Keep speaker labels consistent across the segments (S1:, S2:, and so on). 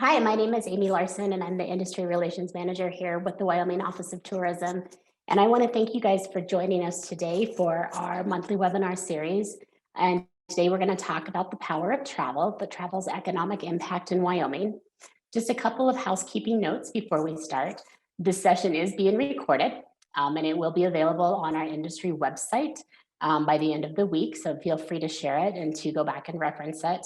S1: Hi, my name is Amy Larson, and I'm the Industry Relations Manager here with the Wyoming Office of Tourism. And I want to thank you guys for joining us today for our monthly webinar series. And today we're going to talk about the power of travel, the travel's economic impact in Wyoming. Just a couple of housekeeping notes before we start. This session is being recorded, and it will be available on our industry website by the end of the week. So feel free to share it and to go back and reference it.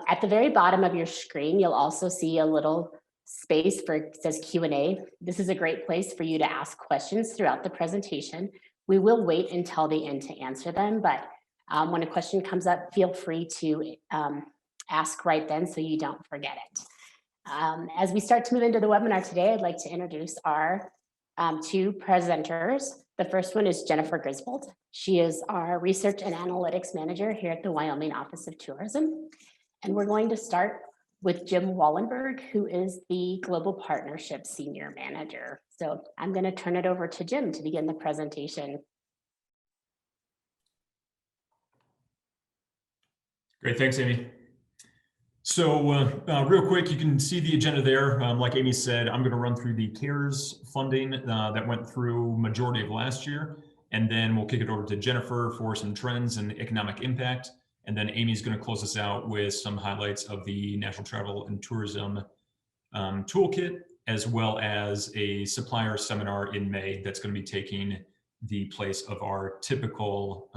S1: At the very bottom of your screen, you'll also see a little space for it says Q&A. This is a great place for you to ask questions throughout the presentation. We will wait until the end to answer them, but when a question comes up, feel free to ask right then so you don't forget it. As we start to move into the webinar today, I'd like to introduce our two presenters. The first one is Jennifer Griswold. She is our Research and Analytics Manager here at the Wyoming Office of Tourism. And we're going to start with Jim Wallenberg, who is the Global Partnership Senior Manager. So I'm going to turn it over to Jim to begin the presentation.
S2: Great, thanks, Amy. So real quick, you can see the agenda there. Like Amy said, I'm going to run through the CARES funding that went through majority of last year, and then we'll kick it over to Jennifer for some trends and economic impact. And then Amy's going to close us out with some highlights of the National Travel and Tourism Toolkit, as well as a supplier seminar in May that's going to be taking the place of our typical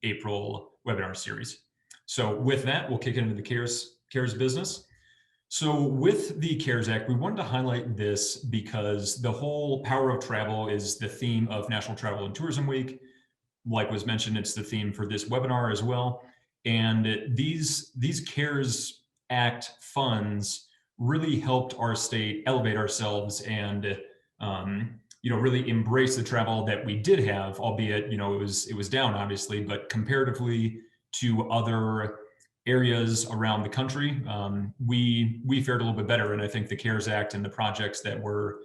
S2: April webinar series. So with that, we'll kick it into the CARES business. So with the CARES Act, we wanted to highlight this because the whole power of travel is the theme of National Travel and Tourism Week. Like was mentioned, it's the theme for this webinar as well. And these CARES Act funds really helped our state elevate ourselves and really embrace the travel that we did have, albeit it was down obviously, but comparatively to other areas around the country, we fared a little bit better. And I think the CARES Act and the projects that were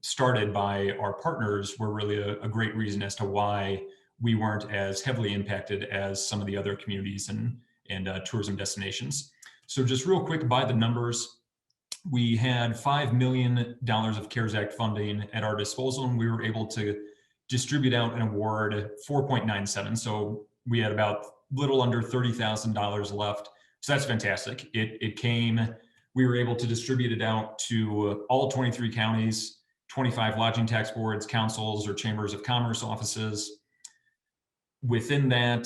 S2: started by our partners were really a great reason as to why we weren't as heavily impacted as some of the other communities and tourism destinations. So just real quick, by the numbers, we had $5 million of CARES Act funding at our disposal, and we were able to distribute out and award 4.97. So we had about little under $30,000 left. So that's fantastic. We were able to distribute it out to all 23 counties, 25 lodging tax boards, councils, or chambers of commerce offices. Within that,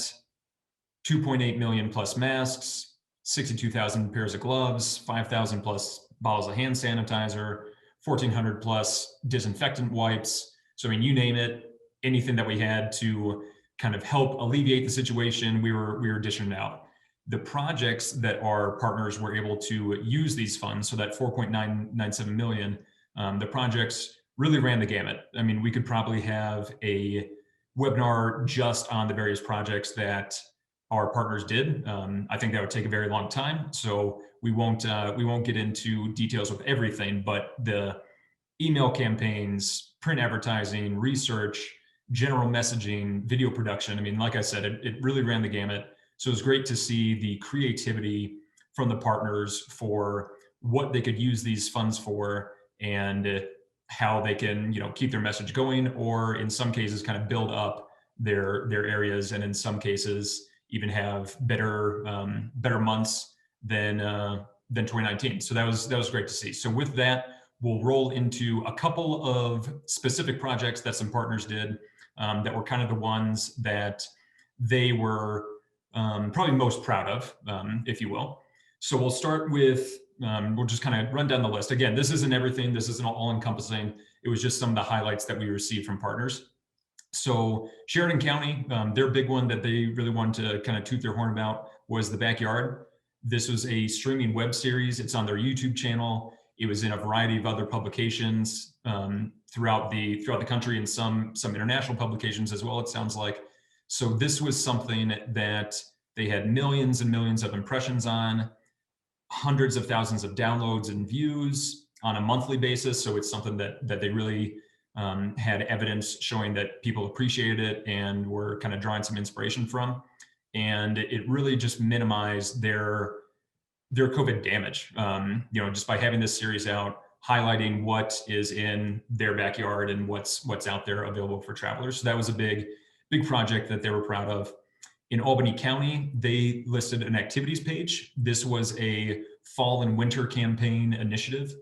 S2: 2.8 million plus masks, 62,000 pairs of gloves, 5,000 plus bottles of hand sanitizer, 1,400 plus disinfectant wipes. So I mean, you name it, anything that we had to kind of help alleviate the situation, we were dishing it out. The projects that our partners were able to use these funds, so that 4.997 million, the projects really ran the gamut. I mean, we could probably have a webinar just on the various projects that our partners did. I think that would take a very long time, so we won't get into details with everything, but the email campaigns, print advertising, research, general messaging, video production, I mean, like I said, it really ran the gamut. So it was great to see the creativity from the partners for what they could use these funds for and how they can, keep their message going, or in some cases kind of build up their areas, and in some cases even have better months than 2019. So that was great to see. So with that, we'll roll into a couple of specific projects that some partners did that were kind of the ones that they were probably most proud of, if you will. So we'll start with, we'll just kind of run down the list. Again, this isn't everything. This isn't all encompassing. It was just some of the highlights that we received from partners. So Sheridan County, their big one that they really wanted to kind of toot their horn about was The Backyard. This was a streaming web series. It's on their YouTube channel. It was in a variety of other publications throughout the country, and some international publications as well, it sounds like. So this was something that they had millions and millions of impressions on, hundreds of thousands of downloads and views on a monthly basis. So it's something that they really had evidence showing that people appreciated it and were kind of drawing some inspiration from. And it really just minimized their their COVID damage. Just by having this series out, highlighting what is in their backyard and what's out there available for travelers. So that was a big project that they were proud of. In Albany County, they listed an activities page. This was a fall and winter campaign initiative,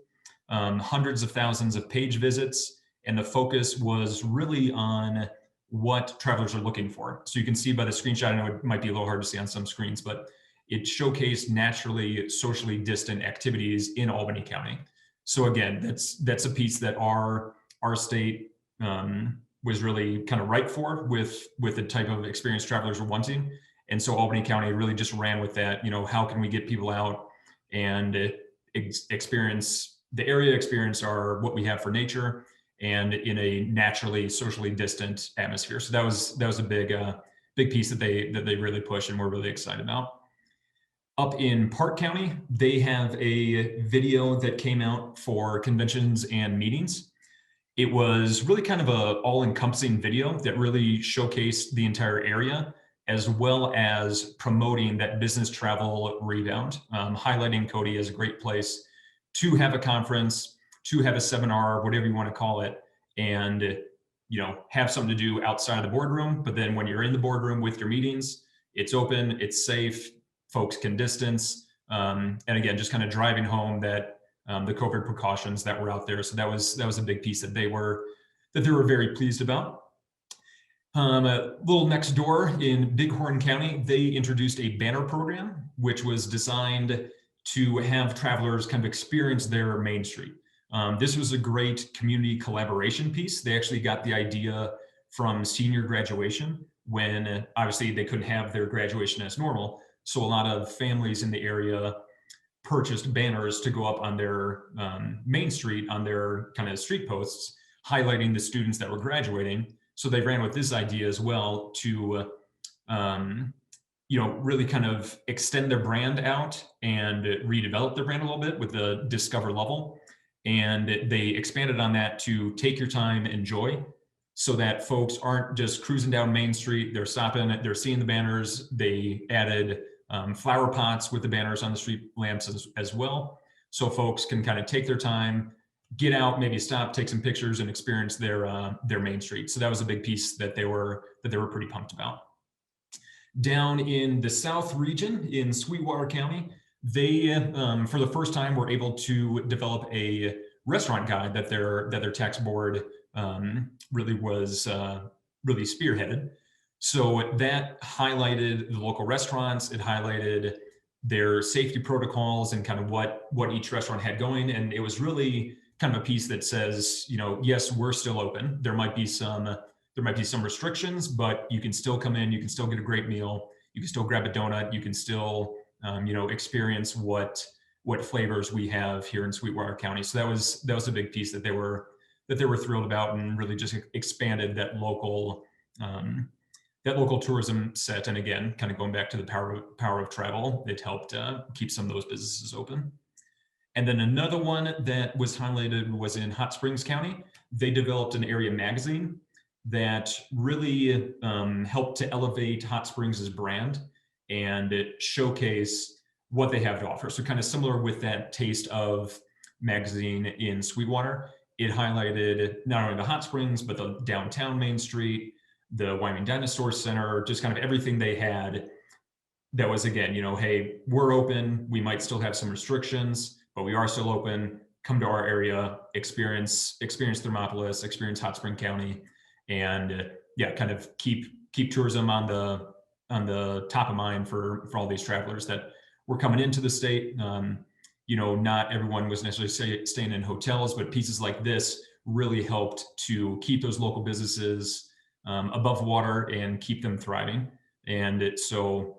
S2: hundreds of thousands of page visits, and the focus was really on what travelers are looking for. So you can see by the screenshot, I know it might be a little hard to see on some screens, but it showcased naturally socially distant activities in Albany County. So again, that's a piece that our state was really kind of ripe for with the type of experience travelers were wanting. And so Albany County really just ran with that. How can we get people out and experience the area, experience what we have for nature, and in a naturally socially distant atmosphere. So that was a big piece that they really pushed and we're really excited about. Up in Park County, they have a video that came out for conventions and meetings. It was really kind of a all-encompassing video that really showcased the entire area, as well as promoting that business travel rebound, highlighting Cody as a great place to have a conference, to have a seminar, whatever you want to call it, and have something to do outside of the boardroom. But then when you're in the boardroom with your meetings, it's open, it's safe, folks can distance, and again, just kind of driving home that the COVID precautions that were out there. So that was a big piece that they were very pleased about. A little next door in Bighorn County, they introduced a banner program, which was designed to have travelers kind of experience their Main Street. This was a great community collaboration piece. They actually got the idea from senior graduation when obviously they couldn't have their graduation as normal. So a lot of families in the area purchased banners to go up on their Main Street, on their kind of street posts, highlighting the students that were graduating. So they ran with this idea as well to, really kind of extend their brand out and redevelop their brand a little bit with the Discover level. And they expanded on that to take your time, enjoy, so that folks aren't just cruising down Main Street. They're stopping, they're seeing the banners. They added flower pots with the banners on the street lamps as well. So folks can kind of take their time, get out, maybe stop, take some pictures and experience their Main Street. So that was a big piece that they were pretty pumped about. Down in the South region in Sweetwater County, they, for the first time, were able to develop a restaurant guide that their tax board really spearheaded. So that highlighted the local restaurants. It highlighted their safety protocols and kind of what each restaurant had going. And it was really kind of a piece that says, yes, we're still open. There might be some restrictions, but you can still come in, you can still get a great meal, you can still grab a donut, you can still, experience what flavors we have here in Sweetwater County. So that was a big piece that they were thrilled about, and really just expanded that local tourism set. And again, kind of going back to the power of travel, it helped keep some of those businesses open. And then another one that was highlighted was in Hot Springs County. They developed an area magazine that really helped to elevate Hot Springs' brand and showcase what they have to offer. So kind of similar with that Taste of magazine in Sweetwater, it highlighted not only the Hot Springs, but the downtown Main Street, the Wyoming Dinosaur Center, just kind of everything they had that was, again, hey, we're open, we might still have some restrictions, but we are still open. Come to our area, experience Thermopolis, experience Hot Spring County, and kind of keep tourism on the top of mind for all these travelers that were coming into the state. Not everyone was necessarily staying in hotels, but pieces like this really helped to keep those local businesses above water and keep them thriving. And it's so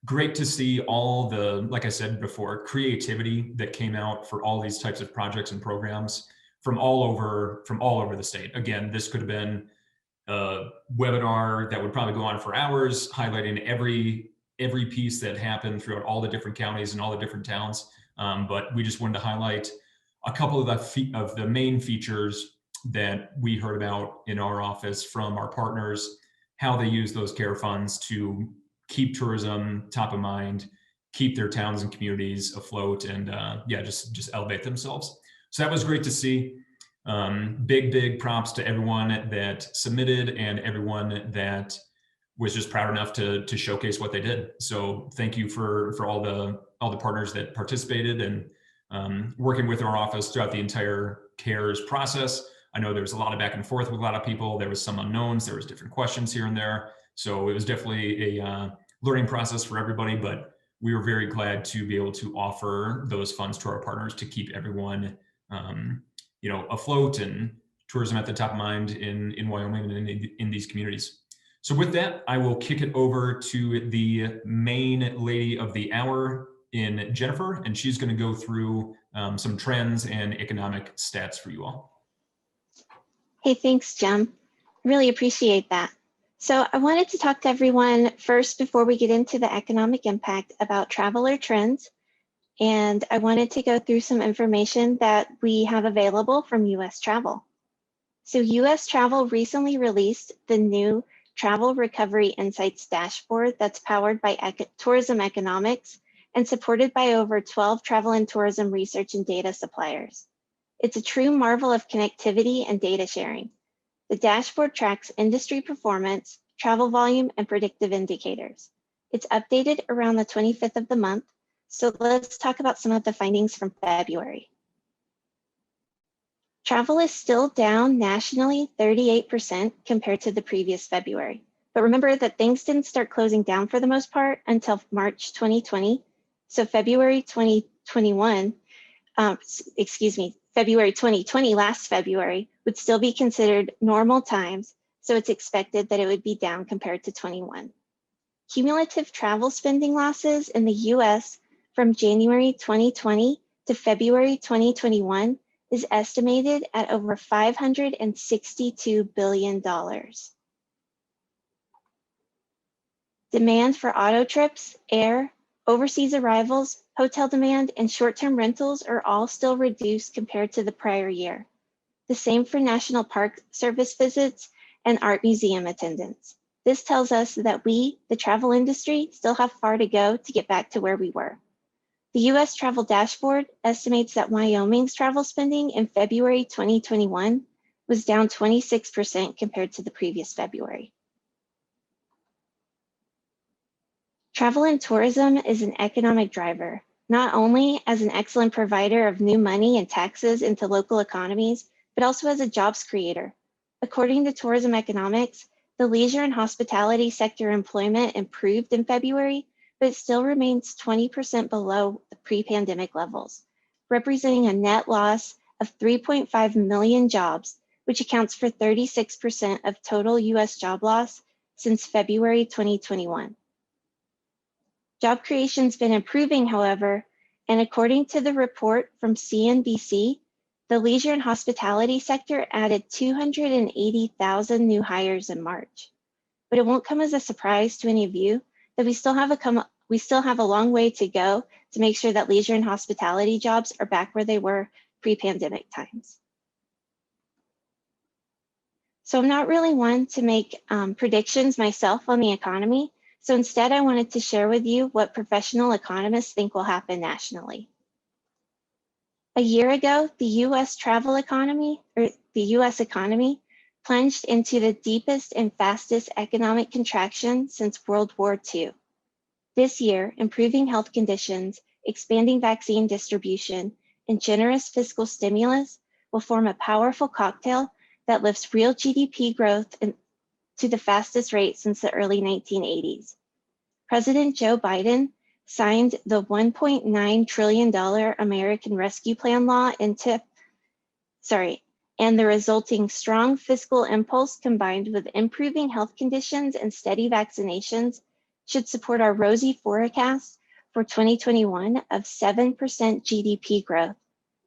S2: great to see all the, like I said before, creativity that came out for all these types of projects and programs from all over the state. Again, this could have been a webinar that would probably go on for hours, highlighting every piece that happened throughout all the different counties and all the different towns. But we just wanted to highlight a couple of the main features that we heard about in our office from our partners, how they use those care funds to keep tourism top of mind, keep their towns and communities afloat and yeah, just elevate themselves. So that was great to see. Big props to everyone that submitted and everyone that was just proud enough to showcase what they did. So thank you for all the partners that participated and working with our office throughout the entire CARES process. I know there was a lot of back and forth with a lot of people. There was some unknowns. There was different questions here and there. So it was definitely a learning process for everybody, but we were very glad to be able to offer those funds to our partners to keep everyone, afloat and tourism at the top of mind in Wyoming and in these communities. So with that, I will kick it over to the main lady of the hour in Jennifer, and she's going to go through some trends and economic stats for you all.
S3: Hey, thanks, Jim. Really appreciate that. So I wanted to talk to everyone first before we get into the economic impact about traveler trends. And I wanted to go through some information that we have available from US Travel. So US Travel recently released the new Travel Recovery Insights dashboard that's powered by tourism economics and supported by over 12 travel and tourism research and data suppliers. It's a true marvel of connectivity and data sharing. The dashboard tracks industry performance, travel volume, and predictive indicators. It's updated around the 25th of the month. So let's talk about some of the findings from February. Travel is still down nationally 38% compared to the previous February. But remember that things didn't start closing down for the most part until March 2020. So February 2021, February 2020, last February, would still be considered normal times. So it's expected that it would be down compared to 21. Cumulative travel spending losses in the US from January 2020 to February 2021 is estimated at over $562 billion. Demand for auto trips, air, overseas arrivals, hotel demand, and short-term rentals are all still reduced compared to the prior year. The same for National Park Service visits and art museum attendance. This tells us that we, the travel industry, still have far to go to get back to where we were. The US Travel Dashboard estimates that Wyoming's travel spending in February 2021 was down 26% compared to the previous February. Travel and tourism is an economic driver, not only as an excellent provider of new money and taxes into local economies, but also as a jobs creator. According to Tourism Economics, the leisure and hospitality sector employment improved in February, but it still remains 20% below the pre-pandemic levels, representing a net loss of 3.5 million jobs, which accounts for 36% of total US job loss since February 2021. Job creation's been improving, however, and according to the report from CNBC, the leisure and hospitality sector added 280,000 new hires in March. But it won't come as a surprise to any of you that we still have a long way to go to make sure that leisure and hospitality jobs are back where they were pre-pandemic times. So I'm not really one to make predictions myself on the economy. So instead, I wanted to share with you what professional economists think will happen nationally. A year ago, the US travel economy, or the US economy, plunged into the deepest and fastest economic contraction since World War II. This year, improving health conditions, expanding vaccine distribution, and generous fiscal stimulus will form a powerful cocktail that lifts real GDP growth to the fastest rate since the early 1980s. President Joe Biden signed the $1.9 trillion American Rescue Plan law and the resulting strong fiscal impulse combined with improving health conditions and steady vaccinations should support our rosy forecast for 2021 of 7% GDP growth,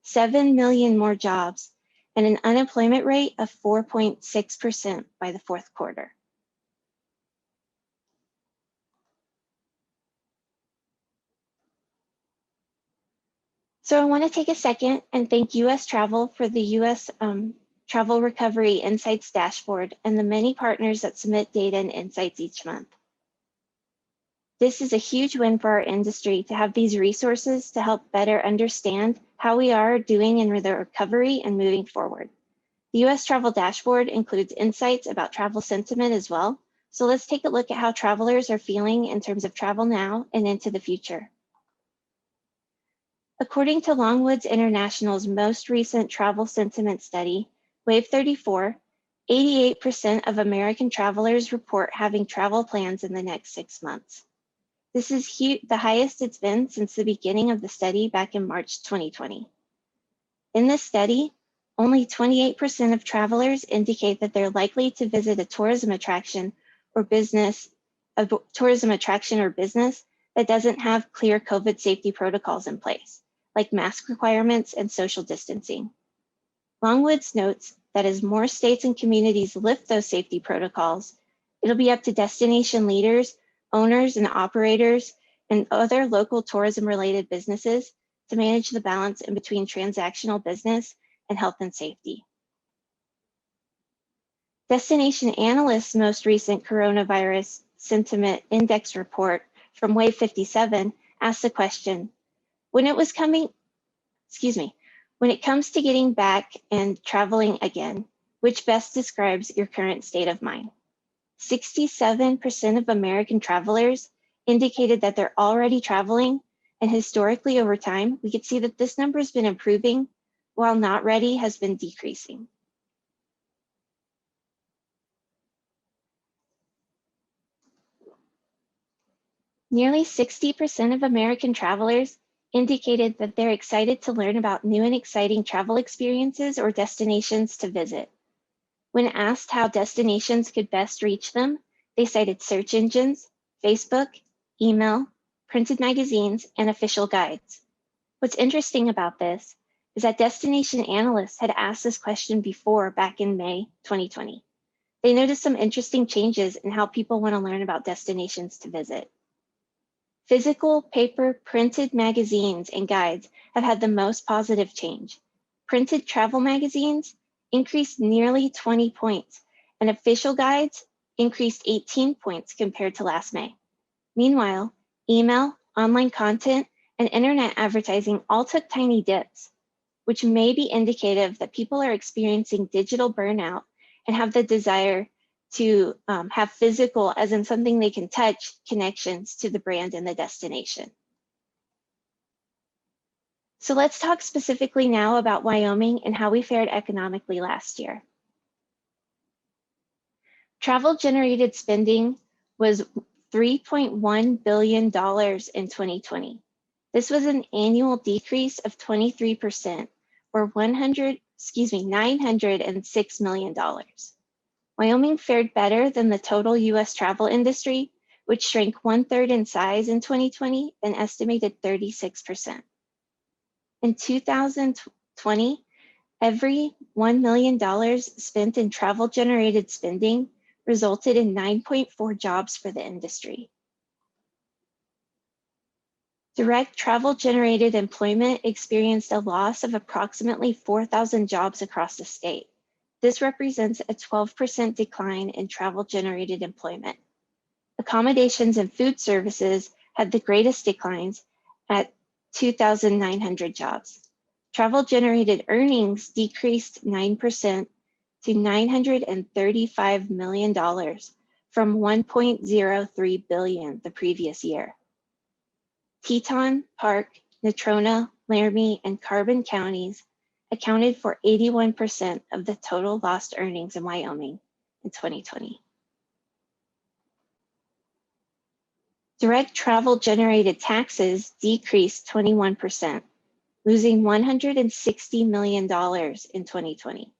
S3: 7 million more jobs, and an unemployment rate of 4.6% by the fourth quarter. So I want to take a second and thank US Travel for the US Travel Recovery Insights dashboard and the many partners that submit data and insights each month. This is a huge win for our industry to have these resources to help better understand how we are doing in the recovery and moving forward. The U.S. Travel Dashboard includes insights about travel sentiment as well. So let's take a look at how travelers are feeling in terms of travel now and into the future. According to Longwoods International's most recent travel sentiment study, Wave 34, 88% of American travelers report having travel plans in the next 6 months. This is the highest it's been since the beginning of the study back in March 2020. In this study, only 28% of travelers indicate that they're likely to visit a tourism attraction or business that doesn't have clear COVID safety protocols in place, like mask requirements and social distancing. Longwoods notes that as more states and communities lift those safety protocols, it'll be up to destination leaders, owners and operators, and other local tourism-related businesses to manage the balance in between transactional business and health and safety. Destination Analyst's most recent coronavirus sentiment index report from Wave 57 asked the question, when it comes to getting back and traveling again, which best describes your current state of mind? 67% of American travelers indicated that they're already traveling, and historically over time, we could see that this number has been improving, while not ready has been decreasing. Nearly 60% of American travelers indicated that they're excited to learn about new and exciting travel experiences or destinations to visit. When asked how destinations could best reach them, they cited search engines, Facebook, email, printed magazines, and official guides. What's interesting about this is that Destination Analysts had asked this question before back in May 2020. They noticed some interesting changes in how people want to learn about destinations to visit. Physical, paper, printed magazines and guides have had the most positive change. Printed travel magazines increased nearly 20 points, and official guides increased 18 points compared to last May. Meanwhile, email, online content, and internet advertising all took tiny dips, which may be indicative that people are experiencing digital burnout and have the desire to have physical, as in something they can touch, connections to the brand and the destination. So let's talk specifically now about Wyoming and how we fared economically last year. Travel generated spending was $3.1 billion in 2020. This was an annual decrease of 23%, or $906 million. Wyoming fared better than the total US travel industry, which shrank 1/3 in size in 2020, an estimated 36%. In 2020, every $1 million spent in travel-generated spending resulted in 9.4 jobs for the industry. Direct travel-generated employment experienced a loss of approximately 4,000 jobs across the state. This represents a 12% decline in travel-generated employment. Accommodations and food services had the greatest declines at 2,900 jobs. Travel-generated earnings decreased 9% to $935 million from $1.03 billion the previous year. Teton, Park, Natrona, Laramie, and Carbon counties accounted for 81% of the total lost earnings in Wyoming in 2020. Direct travel-generated taxes decreased 21%, losing $160 million in 2020.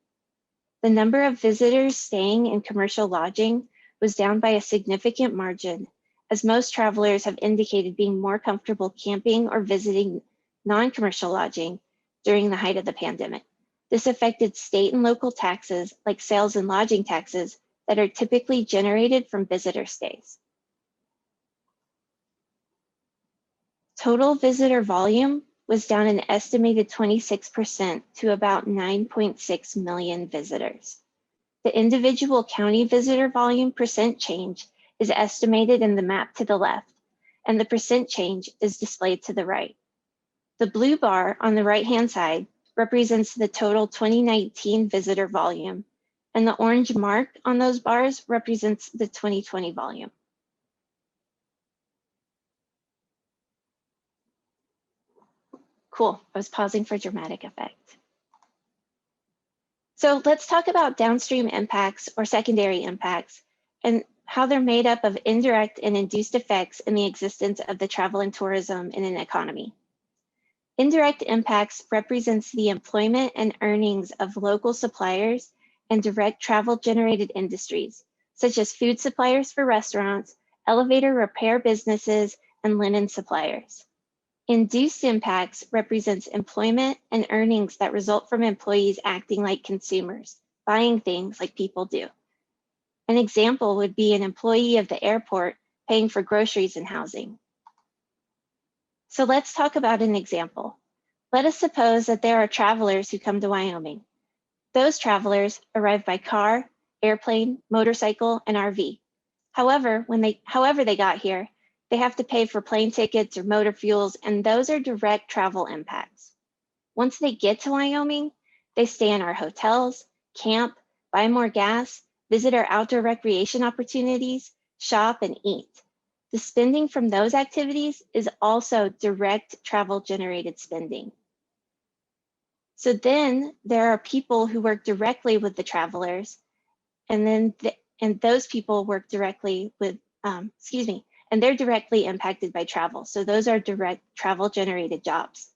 S3: The number of visitors staying in commercial lodging was down by a significant margin, as most travelers have indicated being more comfortable camping or visiting non-commercial lodging during the height of the pandemic. This affected state and local taxes, like sales and lodging taxes, that are typically generated from visitor stays. Total visitor volume was down an estimated 26% to about 9.6 million visitors. The individual county visitor volume percent change is estimated in the map to the left, and the percent change is displayed to the right. The blue bar on the right-hand side represents the total 2019 visitor volume, and the orange mark on those bars represents the 2020 volume. Cool, I was pausing for dramatic effect. So let's talk about downstream impacts or secondary impacts and how they're made up of indirect and induced effects in the existence of the travel and tourism in an economy. Indirect impacts represents the employment and earnings of local suppliers and direct travel generated industries, such as food suppliers for restaurants, elevator repair businesses, and linen suppliers. Induced impacts represents employment and earnings that result from employees acting like consumers, buying things like people do. An example would be an employee of the airport paying for groceries and housing. So let's talk about an example. Let us suppose that there are travelers who come to Wyoming. Those travelers arrive by car, airplane, motorcycle, and RV. However they got here, they have to pay for plane tickets or motor fuels, and those are direct travel impacts. Once they get to Wyoming, they stay in our hotels, camp, buy more gas, visit our outdoor recreation opportunities, shop, and eat. The spending from those activities is also direct travel generated spending. So then there are people who work directly with the travelers, and those people work directly with, and they're directly impacted by travel. So those are direct travel generated jobs.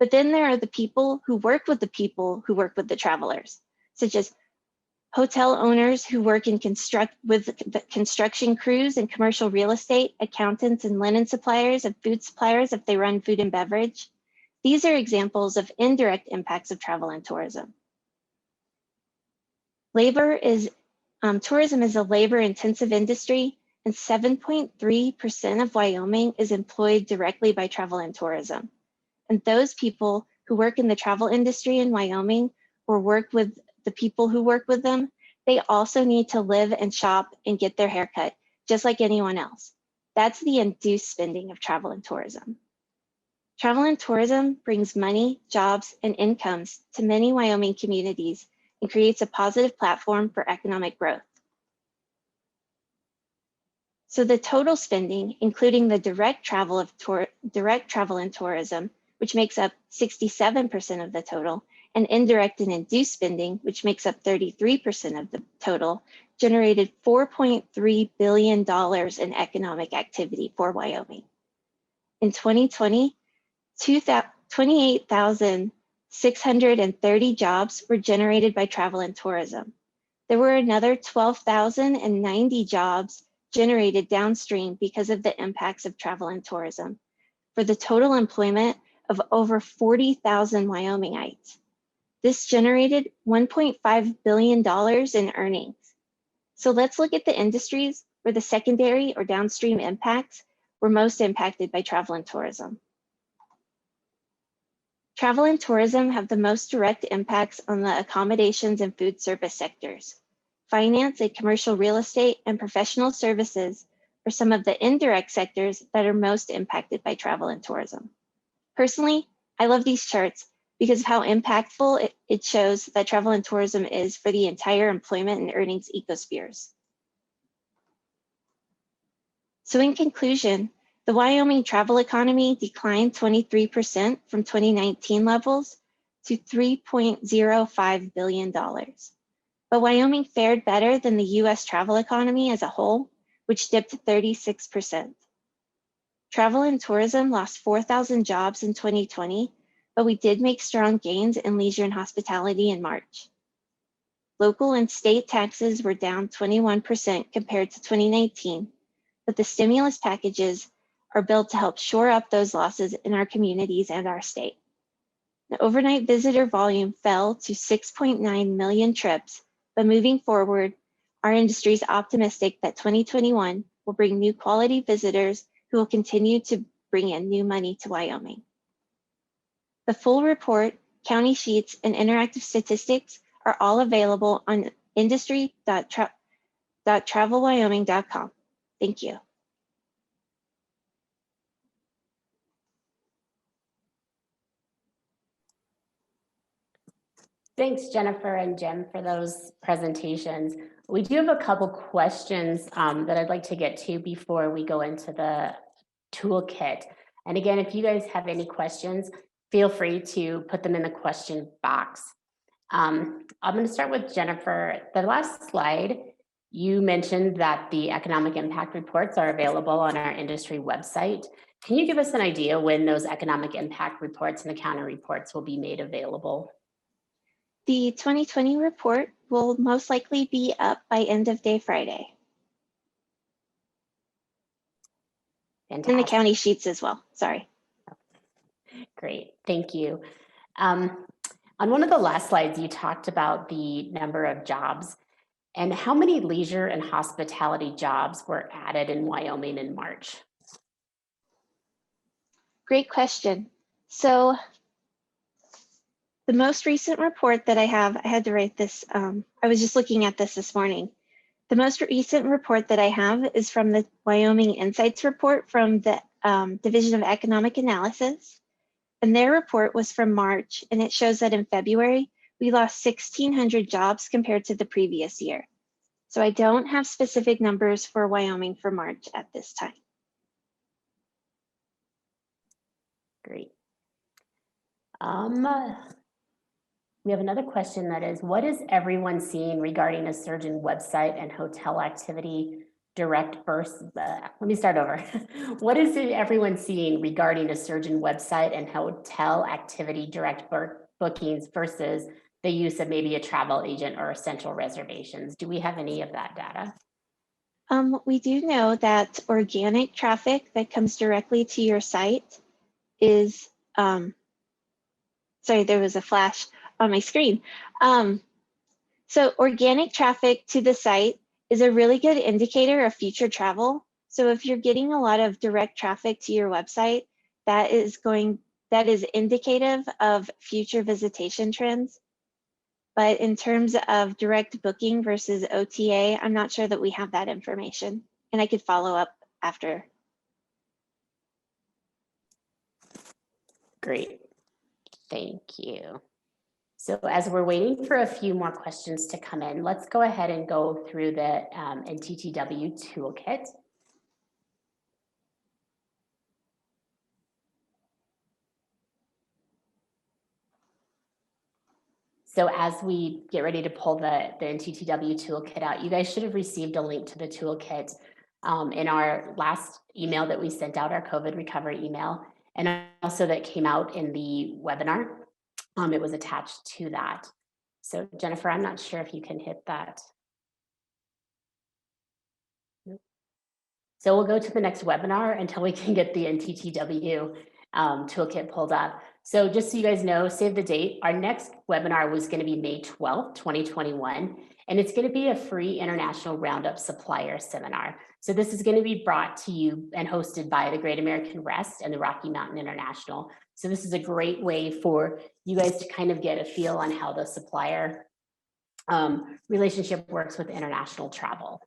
S3: But then there are the people who work with the travelers, such as hotel owners who work in construction crews and commercial real estate, accountants and linen suppliers, and food suppliers if they run food and beverage. These are examples of indirect impacts of travel and tourism. Tourism is a labor-intensive industry, and 7.3% of Wyoming is employed directly by travel and tourism. And those people who work in the travel industry in Wyoming or work with the people who work with them, they also need to live and shop and get their hair cut, just like anyone else. That's the induced spending of travel and tourism. Travel and tourism brings money, jobs, and incomes to many Wyoming communities and creates a positive platform for economic growth. So the total spending, including the direct travel and tourism, which makes up 67% of the total, and indirect and induced spending, which makes up 33% of the total, generated $4.3 billion in economic activity for Wyoming. In 2020, 28,630 jobs were generated by travel and tourism. There were another 12,090 jobs generated downstream because of the impacts of travel and tourism, for the total employment of over 40,000 Wyomingites. This generated $1.5 billion in earnings. So let's look at the industries where the secondary or downstream impacts were most impacted by travel and tourism. Travel and tourism have the most direct impacts on the accommodations and food service sectors. Finance and commercial real estate and professional services are some of the indirect sectors that are most impacted by travel and tourism. Personally, I love these charts because of how impactful it shows that travel and tourism is for the entire employment and earnings ecospheres. So in conclusion, the Wyoming travel economy declined 23% from 2019 levels to $3.05 billion. But Wyoming fared better than the US travel economy as a whole, which dipped 36%. Travel and tourism lost 4,000 jobs in 2020, but we did make strong gains in leisure and hospitality in March. Local and state taxes were down 21% compared to 2019, but the stimulus packages are built to help shore up those losses in our communities and our state. The overnight visitor volume fell to 6.9 million trips, but moving forward, our industry is optimistic that 2021 will bring new quality visitors who will continue to bring in new money to Wyoming. The full report, county sheets, and interactive statistics are all available on industry.travelwyoming.com. Thank you.
S1: Thanks, Jennifer and Jim, for those presentations. We do have a couple questions that I'd like to get to before we go into the toolkit. And again, if you guys have any questions, feel free to put them in the question box. I'm going to start with Jennifer. The last slide, you mentioned that the economic impact reports are available on our industry website. Can you give us an idea when those economic impact reports and the counter reports will be made available?
S3: The 2020 report will most likely be up by end of day Friday.
S1: Fantastic.
S3: And the county sheets as well, sorry.
S1: Great, thank you. On one of the last slides, you talked about the number of jobs and how many leisure and hospitality jobs were added in Wyoming in March.
S3: Great question. So the most recent report that I have, I had to write this, I was just looking at this morning. The most recent report that I have is from the Wyoming Insights report from the Division of Economic Analysis. And their report was from March, and it shows that in February, we lost 1,600 jobs compared to the previous year. So I don't have specific numbers for Wyoming for March at this time.
S1: Great. We have another question that is, what is everyone seeing regarding a surge in website and hotel activity direct versus, let me start over. What is everyone seeing regarding a surge in website and hotel activity direct bookings versus the use of maybe a travel agent or essential reservations? Do we have any of that data?
S3: We do know that organic traffic that comes directly to your site is, sorry, there was a flash on my screen. So organic traffic to the site is a really good indicator of future travel. So if you're getting a lot of direct traffic to your website, that is indicative of future visitation trends. But in terms of direct booking versus OTA, I'm not sure that we have that information, and I could follow up after.
S1: Great, thank you. So as we're waiting for a few more questions to come in, let's go ahead and go through the NTTW toolkit. So as we get ready to pull the NTTW toolkit out, you guys should have received a link to the toolkit in our last email that we sent out, our COVID recovery email, and also that came out in the webinar. It was attached to that. So Jennifer, I'm not sure if you can hit that. So we'll go to the next webinar until we can get the NTTW toolkit pulled up. So just so you guys know, save the date. Our next webinar was going to be May 12th, 2021, and it's going to be a free international roundup supplier seminar. So this is going to be brought to you and hosted by the Great American Rest and the Rocky Mountain International. So this is a great way for you guys to kind of get a feel on how the supplier relationship works with international travel.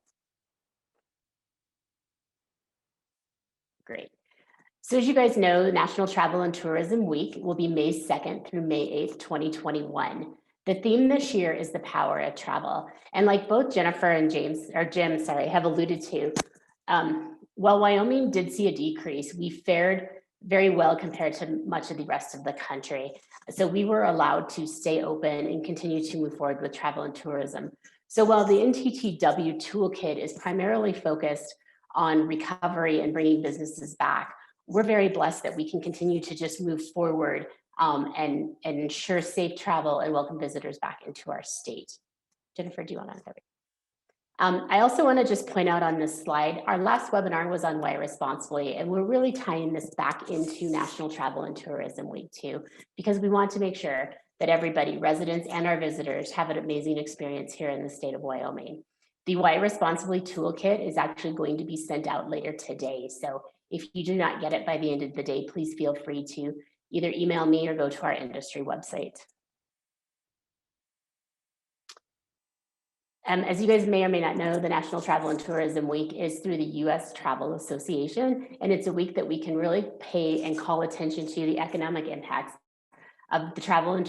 S1: Great. So as you guys know, the National Travel and Tourism Week will be May 2nd through May 8th, 2021. The theme this year is the power of travel. And like both Jennifer and Jim, have alluded to, while Wyoming did see a decrease, we fared very well compared to much of the rest of the country. So we were allowed to stay open and continue to move forward with travel and tourism. So while the NTTW toolkit is primarily focused on recovery and bringing businesses back, we're very blessed that we can continue to just move forward and ensure safe travel and welcome visitors back into our state. Jennifer, do you want to answer? I also want to just point out on this slide, our last webinar was on Why Responsibly, and we're really tying this back into National Travel and Tourism Week too, because we want to make sure that everybody, residents and our visitors, have an amazing experience here in the state of Wyoming. The Why Responsibly toolkit is actually going to be sent out later today. So if you do not get it by the end of the day, please feel free to either email me or go to our industry website. As you guys may or may not know, the National Travel and Tourism Week is through the U.S. Travel Association, and it's a week that we can really pay and call attention to the economic impacts of the travel and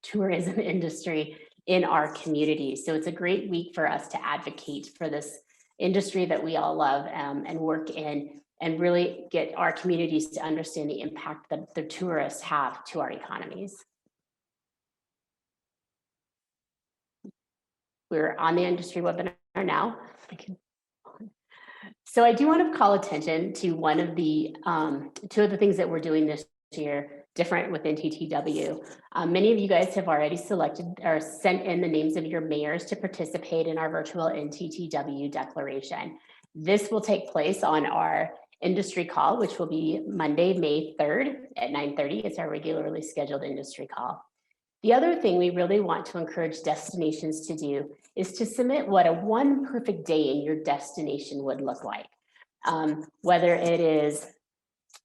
S1: tourism industry in our community. So it's a great week for us to advocate for this industry that we all love and work in, and really get our communities to understand the impact that the tourists have to our economies. We're on the industry webinar now. So I do want to call attention to one of the two of the things that we're doing this year different within TTW. Many of you guys have already selected or sent in the names of your mayors to participate in our virtual NTTW declaration. This will take place on our industry call, which will be Monday, May 3rd at 9:30. It's our regularly scheduled industry call. The other thing we really want to encourage destinations to do is to submit what a one perfect day in your destination would look like. Whether it is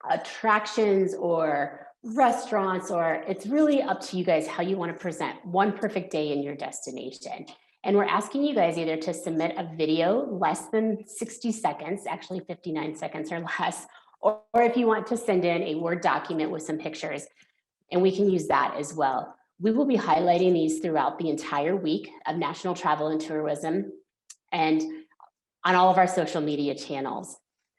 S1: attractions or restaurants, or it's really up to you guys how you want to present one perfect day in your destination. And we're asking you guys either to submit a video less than 60 seconds, actually 59 seconds or less, or if you want to send in a Word document with some pictures, and we can use that as well. We will be highlighting these throughout the entire week of National Travel and Tourism and on all of our social media channels.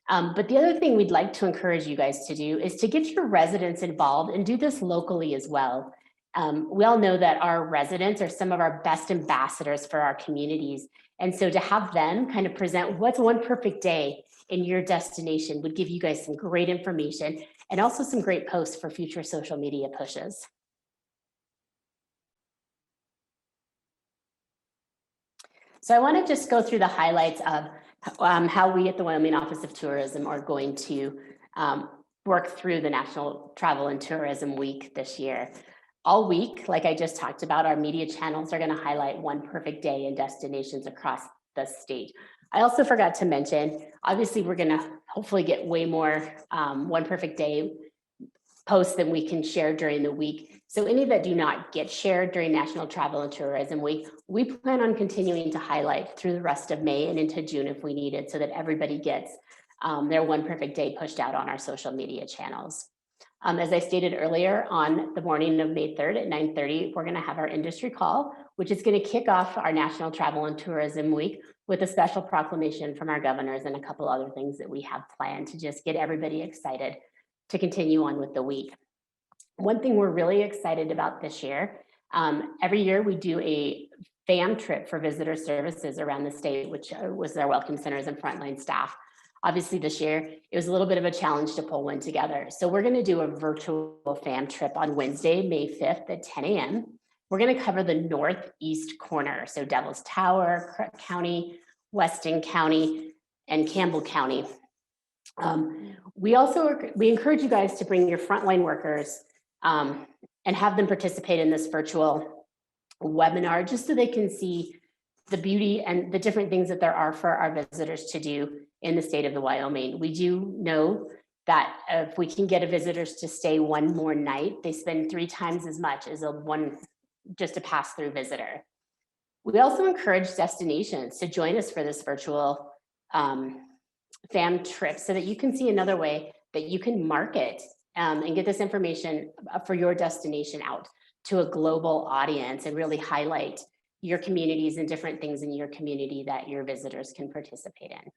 S1: But the other thing we'd like to encourage you guys to do is to get your residents involved and do this locally as well. We all know that our residents are some of our best ambassadors for our communities. And so to have them kind of present what's one perfect day in your destination would give you guys some great information and also some great posts for future social media pushes. So I want to just go through the highlights of how we at the Wyoming Office of Tourism are going to work through the National Travel and Tourism Week this year. All week, like I just talked about, our media channels are going to highlight one perfect day in destinations across the state. I also forgot to mention, obviously, we're going to hopefully get way more one perfect day posts than we can share during the week. So any that do not get shared during National Travel and Tourism Week, we plan on continuing to highlight through the rest of May and into June if we need it, so that everybody gets their one perfect day pushed out on our social media channels. As I stated earlier, on the morning of May 3rd at 9:30, we're going to have our industry call, which is going to kick off our National Travel and Tourism Week with a special proclamation from our governors and a couple other things that we have planned to just get everybody excited to continue on with the week. One thing we're really excited about this year, every year we do a FAM trip for visitor services around the state, which was our welcome centers and frontline staff. Obviously this year, it was a little bit of a challenge to pull one together. So we're gonna do a virtual FAM trip on Wednesday, May 5th at 10 a.m. We're gonna cover the northeast corner. So Devils Tower, Crook County, Weston County, and Campbell County. We encourage you guys to bring your frontline workers and have them participate in this virtual webinar, just so they can see the beauty and the different things that there are for our visitors to do in the state of the Wyoming. We do know that if we can get a visitors to stay one more night, they spend 3 times as much as just a pass-through visitor. We also encourage destinations to join us for this virtual FAM trip, so that you can see another way that you can market and get this information for your destination out to a global audience and really highlight your communities and different things in your community that your visitors can participate in.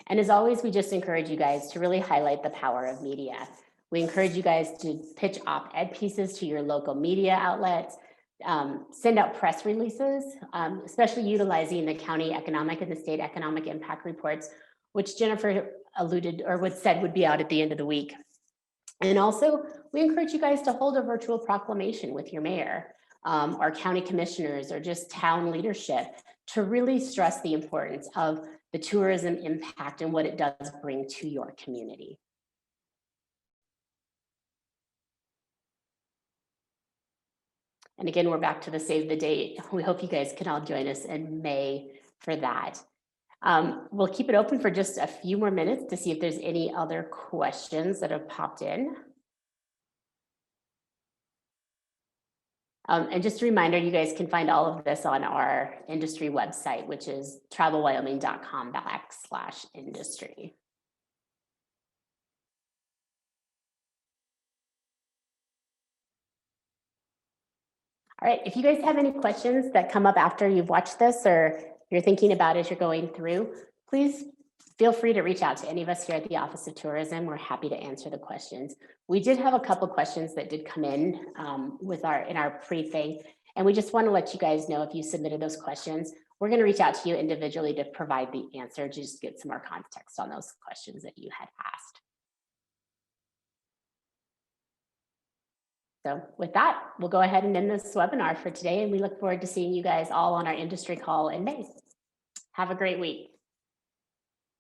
S1: And as always, we just encourage you guys to really highlight the power of media. We encourage you guys to pitch op-ed pieces to your local media outlets, send out press releases, especially utilizing the county economic and the state economic impact reports, which Jennifer alluded or said would be out at the end of the week. And also, we encourage you guys to hold a virtual proclamation with your mayor, or county commissioners, or just town leadership, to really stress the importance of the tourism impact and what it does bring to your community. And again, we're back to the save the date. We hope you guys can all join us in May for that. We'll keep it open for just a few more minutes to see if there's any other questions that have popped in. And just a reminder, you guys can find all of this on our industry website, which is travelwyoming.com/industry. All right, if you guys have any questions that come up after you've watched this or you're thinking about as you're going through, please feel free to reach out to any of us here at the Office of Tourism. We're happy to answer the questions. We did have a couple questions that did come in in our briefing, and we just want to let you guys know if you submitted those questions, we're going to reach out to you individually to provide the answer to just get some more context on those questions that you had asked. So with that, we'll go ahead and end this webinar for today, and we look forward to seeing you guys all on our industry call in May. Have a great week.